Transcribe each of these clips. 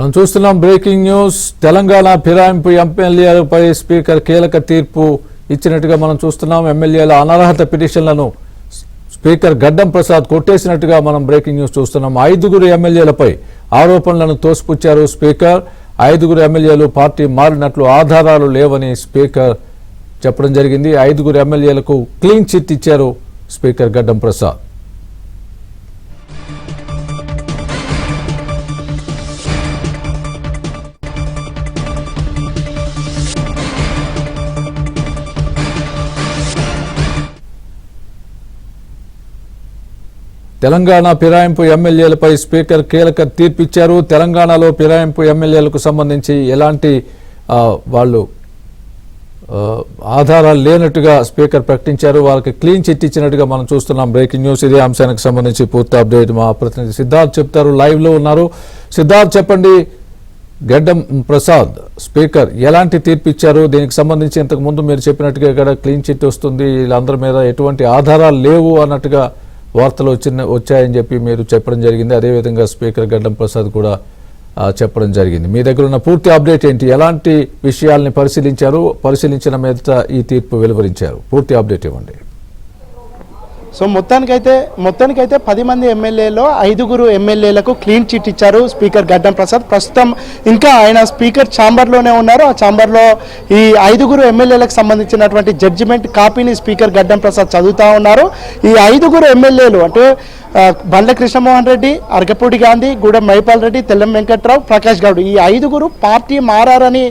మనం చూస్తున్నాం breaking news. Telangana ఫిరాయింపు ఎమ్మెల్యేలపై speaker కీలక తీర్పు ఇచ్చినట్టుగా మనం చూస్తున్నాం. ఎమ్మెల్యేల అనర్హత పిటిషన్లను స్పీకర్ గడ్డం ప్రసాద్ కొట్టేసినట్టుగా మనం బ్రేకింగ్ న్యూస్ చూస్తున్నాం. 5గురు ఎమ్మెల్యేలపై ఆరోపణలను తోసిపుచ్చారు స్పీకర్. 5గురు ఎమ్మెల్యేలు పార్టీ మారినట్లు ఆధారాలు లేవని స్పీకర్ చెప్పడం జరిగింది. 5గురు ఎమ్మెల్యేలకు క్లీన్ చిట్ ఇచ్చారు స్పీకర్ గడ్డం ప్రసాద్. తెలంగాణ ఫిరాయింపు ఎమ్మెల్యేలపై స్పీకర్ కీలక తీర్పిచ్చారు. తెలంగాణలో ఫిరాయింపు ఎమ్మెల్యేలకు సంబంధించి ఎలాంటి వాళ్ళు ఆధారాలు లేనట్టుగా స్పీకర్ ప్రకటించారు. వాళ్ళకి క్లీన్ చిట్ ఇచ్చినట్టుగా మనం చూస్తున్నాం. Breaking news. ఇదే అంశానికి సంబంధించి పూర్తి అప్డేట్ మా ప్రతినిధి సిద్ధార్థ్ చెప్తారు. లైవ్ లో ఉన్నారు. సిద్ధార్థ్, చెప్పండి. గడ్డం ప్రసాద్ స్పీకర్ ఎలాంటి తీర్పు ఇచ్చారు? దీనికి సంబంధించి ఇంతకు ముందు మీరు చెప్పినట్టుగా ఇక్కడ క్లీన్ చిట్ వస్తుంది, వీళ్ళందరి మీద ఎటువంటి ఆధారాలు లేవు అన్నట్టుగా వార్తలు వచ్చాయని చెప్పి మీరు చెప్పడం జరిగింది. అదేవిధంగా స్పీకర్ గడ్డం ప్రసాద్ కూడా చెప్పడం జరిగింది. మీ దగ్గర ఉన్న పూర్తి అప్డేట్ ఏంటి? ఎలాంటి విషయాల్ని పరిశీలించిన మీద ఈ తీర్పు వెలువరించారు? పూర్తి అప్డేట్ ఇవ్వండి. సో మొత్తానికైతే 10 మంది ఎమ్మెల్యేలో 5గురు ఎమ్మెల్యేలకు క్లీన్ చిట్ ఇచ్చారు స్పీకర్ గడ్డం ప్రసాద్. ప్రస్తుతం ఇంకా ఆయన స్పీకర్ ఛాంబర్లోనే ఉన్నారు. ఆ ఛాంబర్లో ఈ 5గురు ఎమ్మెల్యేలకు సంబంధించినటువంటి జడ్జిమెంట్ కాపీని స్పీకర్ గడ్డం ప్రసాద్ చదువుతూ ఉన్నారు. ఈ 5గురు ఎమ్మెల్యేలు అంటే బండ్ల కృష్ణమోహన్ రెడ్డి, అరకపూడి గాంధీ, గూడెం మైపాల్ రెడ్డి, తెల్లం వెంకట్రావు, ప్రకాష్ గౌడ్, ఈ 5గురు పార్టీ మారని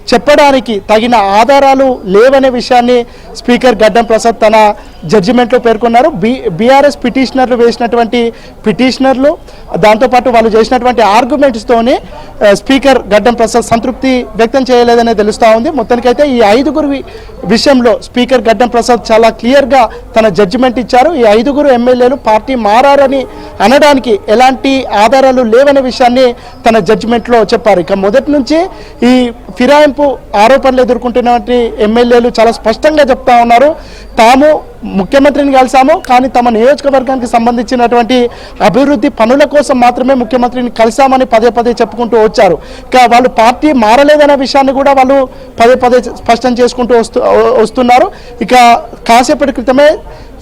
చెప్పడానికి తగిన ఆధారాలు లేవనే విషయాన్ని స్పీకర్ గడ్డం ప్రసాద్ తన జడ్జిమెంట్లో పేర్కొన్నారు. బీఆర్ఎస్ పిటిషనర్లు వేసినటువంటి పిటిషనర్లు, దాంతోపాటు వాళ్ళు చేసినటువంటి ఆర్గ్యుమెంట్స్తోనే స్పీకర్ గడ్డం ప్రసాద్ సంతృప్తి వ్యక్తం చేయలేదనే తెలుస్తూ ఉంది. మొత్తానికైతే ఈ 5గురు విషయంలో స్పీకర్ గడ్డం ప్రసాద్ చాలా క్లియర్గా తన జడ్జిమెంట్ ఇచ్చారు. ఈ 5గురు ఎమ్మెల్యేలు పార్టీ మారని అనడానికి ఎలాంటి ఆధారాలు లేవనే విషయాన్ని తన జడ్జిమెంట్లో చెప్పారు. ఇక మొదటి నుంచి ఈ ఫిరాయింపు ఆరోపణలు ఎదుర్కొంటున్నటువంటి ఎమ్మెల్యేలు చాలా స్పష్టంగా చెప్తా ఉన్నారు, తాము ముఖ్యమంత్రిని కలిసాము, కానీ తమ నియోజకవర్గానికి సంబంధించినటువంటి అభివృద్ధి పనుల కోసం మాత్రమే ముఖ్యమంత్రిని కలిసామని పదే చెప్పుకుంటూ వచ్చారు. ఇక వాళ్ళు పార్టీ మారలేదనే విషయాన్ని కూడా వాళ్ళు పదే స్పష్టం చేసుకుంటూ వస్తున్నారు. ఇక కాసేపటి క్రితమే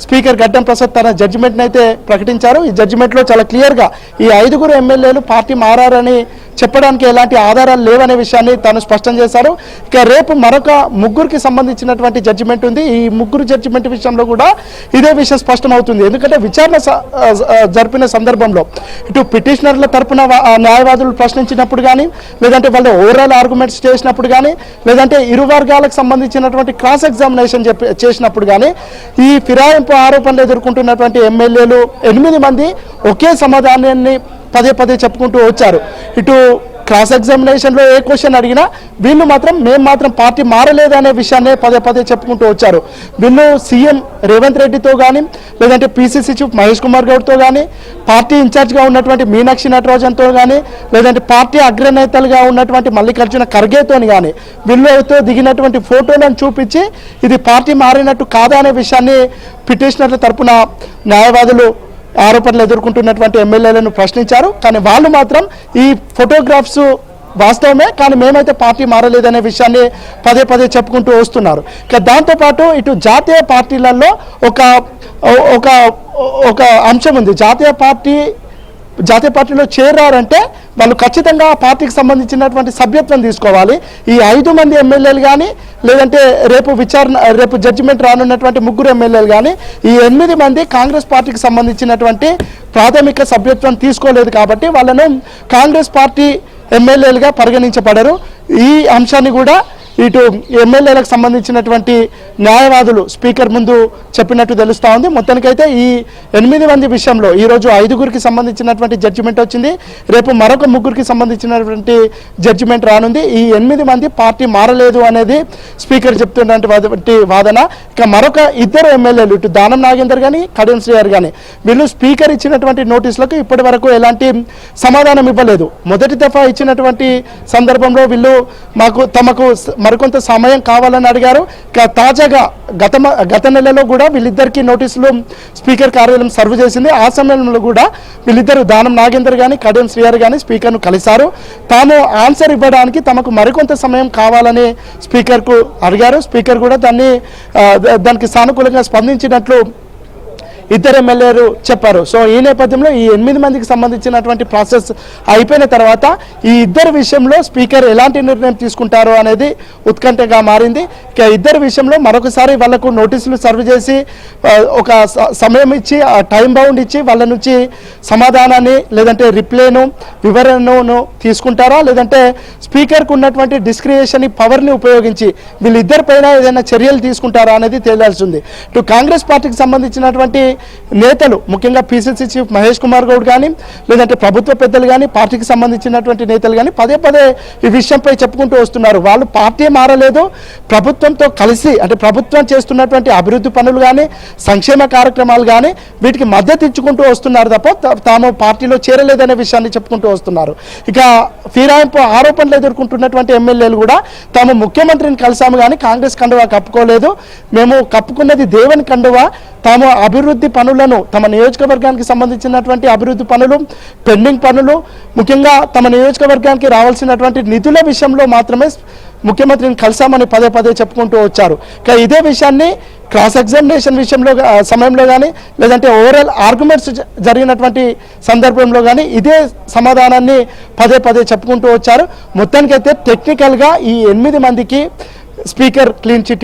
స్పీకర్ గడ్డం ప్రసాద్ తన జడ్జిమెంట్ని అయితే ప్రకటించారు. ఈ జడ్జిమెంట్లో చాలా క్లియర్గా ఈ 5గురు ఎమ్మెల్యేలు పార్టీ మారని చెప్పడానికి ఎలాంటి ఆధారాలు లేవనే విషయాన్ని తాను స్పష్టం చేశారు. ఇక రేపు మరొక 3గురికి సంబంధించినటువంటి జడ్జిమెంట్ ఉంది. ఈ 3గురు జడ్జిమెంట్ విషయంలో కూడా ఇదే విషయం స్పష్టమవుతుంది. ఎందుకంటే విచారణ జరిపిన సందర్భంలో ఇటు పిటిషనర్ల తరపున న్యాయవాదులు ప్రశ్నించినప్పుడు కానీ, లేదంటే వాళ్ళు ఓవరాల్ ఆర్గ్యుమెంట్స్ చేసినప్పుడు కానీ, లేదంటే ఇరు వర్గాలకు సంబంధించినటువంటి క్రాస్ ఎగ్జామినేషన్ చేసినప్పుడు కానీ, ఈ ఫిరాయింపు ఆరోపణలు ఎదుర్కొంటున్నటువంటి ఎమ్మెల్యేలు 8 మంది ఒకే సమాధానాన్ని పదే చెప్పుకుంటూ వచ్చారు. ఇటు క్రాస్ ఎగ్జామినేషన్లో ఏ క్వశ్చన్ అడిగినా వీళ్ళు మేము మాత్రం పార్టీ మారలేదనే విషయాన్ని పదే చెప్పుకుంటూ వచ్చారు. వీళ్ళు సీఎం రేవంత్ రెడ్డితో కానీ, లేదంటే పీసీసీ చీఫ్ మహేష్ కుమార్ గౌడ్తో కానీ, పార్టీ ఇన్ఛార్జ్గా ఉన్నటువంటి మీనాక్షి నటరాజన్తో కానీ, లేదంటే పార్టీ అగ్రనేతలుగా ఉన్నటువంటి మల్లికార్జున ఖర్గేతో కానీ వీళ్ళతో దిగినటువంటి ఫోటోలను చూపించి ఇది పార్టీ మారినట్టు కాదా అనే విషయాన్ని పిటిషనర్ల తరపున న్యాయవాదులు ఆరోపణలు ఎదుర్కొంటున్నటువంటి ఎమ్మెల్యేలను ప్రశ్నించారు. కానీ వాళ్ళు మాత్రం ఈ ఫోటోగ్రాఫ్స్ వాస్తవమే, కానీ మేమైతే పార్టీ మారలేదనే విషయాన్ని పదే చెప్పుకుంటూ వస్తున్నారు. ఇక దాంతోపాటు ఇటు జాతీయ పార్టీలలో ఒక అంశం ఉంది. జాతీయ పార్టీలో చేరారంటే వాళ్ళు ఖచ్చితంగా ఆ పార్టీకి సంబంధించినటువంటి సభ్యత్వం తీసుకోవాలి. ఈ 5 మంది ఎమ్మెల్యేలు కానీ, లేదంటే రేపు జడ్జిమెంట్ రానున్నటువంటి 3గురు ఎమ్మెల్యేలు కానీ, ఈ 8 మంది కాంగ్రెస్ పార్టీకి సంబంధించినటువంటి ప్రాథమిక సభ్యత్వం తీసుకోలేదు కాబట్టి వాళ్ళను కాంగ్రెస్ పార్టీ ఎమ్మెల్యేలుగా పరిగణించబడరు. ఈ అంశాన్ని కూడా ఇటు ఎమ్మెల్యేలకు సంబంధించినటువంటి న్యాయవాదులు స్పీకర్ ముందు చెప్పినట్టు తెలుస్తూ ఉంది. మొత్తానికైతే ఈ 8 మంది విషయంలో ఈరోజు 5గురికి సంబంధించినటువంటి జడ్జిమెంట్ వచ్చింది. రేపు మరొక 3గురికి సంబంధించినటువంటి జడ్జిమెంట్ రానుంది. ఈ 8 మంది పార్టీ మారలేదు అనేది స్పీకర్ చెప్తున్నటువంటి వాదన. ఇక మరొక 2 ఎమ్మెల్యేలు ఇటు దానం నాగేందర్ కానీ, కడియం శ్రీహర్ కానీ వీళ్ళు స్పీకర్ ఇచ్చినటువంటి నోటీసులకు ఇప్పటి వరకు ఎలాంటి సమాధానం ఇవ్వలేదు. మొదటి దఫా ఇచ్చినటువంటి సందర్భంలో వీళ్ళు మరికొంత సమయం కావాలని అడిగారు. తాజాగా గత నెలలో కూడా వీళ్ళిద్దరికీ నోటీసులు స్పీకర్ కార్యాలయం సర్వ్ చేసింది. ఆ సమయంలో కూడా వీళ్ళిద్దరు దానం నాగేందర్ కానీ కడియం శ్రీహరి కానీ స్పీకర్ను కలిశారు. తాము ఆన్సర్ ఇవ్వడానికి తమకు మరికొంత సమయం కావాలని స్పీకర్కు అడిగారు. స్పీకర్ కూడా దానికి సానుకూలంగా స్పందించినట్లు ఇద్దరు ఎమ్మెల్యేలు చెప్పారు. సో ఈ నేపథ్యంలో ఈ 8 మందికి సంబంధించినటువంటి ప్రాసెస్ అయిపోయిన తర్వాత ఈ ఇద్దరు విషయంలో స్పీకర్ ఎలాంటి నిర్ణయం తీసుకుంటారో అనేది ఉత్కంఠగా మారింది. ఇక ఇద్దరు విషయంలో మరొకసారి వాళ్లకు నోటీసులు సర్వ్ చేసి ఒక సమయం ఇచ్చి టైం బౌండ్ ఇచ్చి వాళ్ళ నుంచి సమాధానాన్ని లేదంటే రిప్లైను వివరణను తీసుకుంటారా, లేదంటే స్పీకర్కు ఉన్నటువంటి డిస్క్రియేషన్ పవర్ని ఉపయోగించి వీళ్ళిద్దరిపైన ఏదైనా చర్యలు తీసుకుంటారా అనేది తేలాల్సి ఉంది. ఇటు కాంగ్రెస్ పార్టీకి సంబంధించినటువంటి నేతలు ముఖ్యంగా పిసిసి చీఫ్ మహేష్ కుమార్ గౌడ్ కానీ లేదంటే ప్రభుత్వ పెద్దలు కానీ పార్టీకి సంబంధించినటువంటి నేతలు కానీ పదే పదే ఈ విషయంపై చెప్పుకుంటూ వస్తున్నారు. వాళ్ళు పార్టీ మారలేదు, ప్రభుత్వంతో కలిసి అంటే ప్రభుత్వం చేస్తున్నటువంటి అభివృద్ధి పనులు కానీ సంక్షేమ కార్యక్రమాలు కానీ వీటికి మద్దతు ఇచ్చుకుంటూ వస్తున్నారు తప్ప తాము పార్టీలో చేరలేదనే విషయాన్ని చెప్పుకుంటూ వస్తున్నారు. ఇక ఫిరాయింపు ఆరోపణలు ఎదుర్కొంటున్నటువంటి ఎమ్మెల్యేలు కూడా తాము ముఖ్యమంత్రిని కలిసాము కానీ కాంగ్రెస్ కండువా కప్పుకోలేదు, మేము కప్పుకున్నది దేవుని కండువా, తాము అభివృద్ధి పనులను తమ నియోజకవర్గానికి సంబంధించినటువంటి అభివృద్ధి పనులు పెండింగ్ పనులు ముఖ్యంగా తమ నియోజకవర్గానికి రావాల్సినటువంటి నిధుల విషయంలో మాత్రమే ముఖ్యమంత్రిని కలిసామని పదే పదే చెప్పుకుంటూ వచ్చారు. ఇదే విషయాన్ని క్రాస్ ఎగ్జామినేషన్ సమయంలో కానీ లేదంటే ఓవరాల్ ఆర్గ్యుమెంట్స్ జరిగినటువంటి సందర్భంలో కానీ ఇదే సమాధానాన్ని పదే పదే చెప్పుకుంటూ వచ్చారు. మొత్తానికైతే టెక్నికల్గా ఈ 8 మందికి స్పీకర్ క్లీన్ చిట్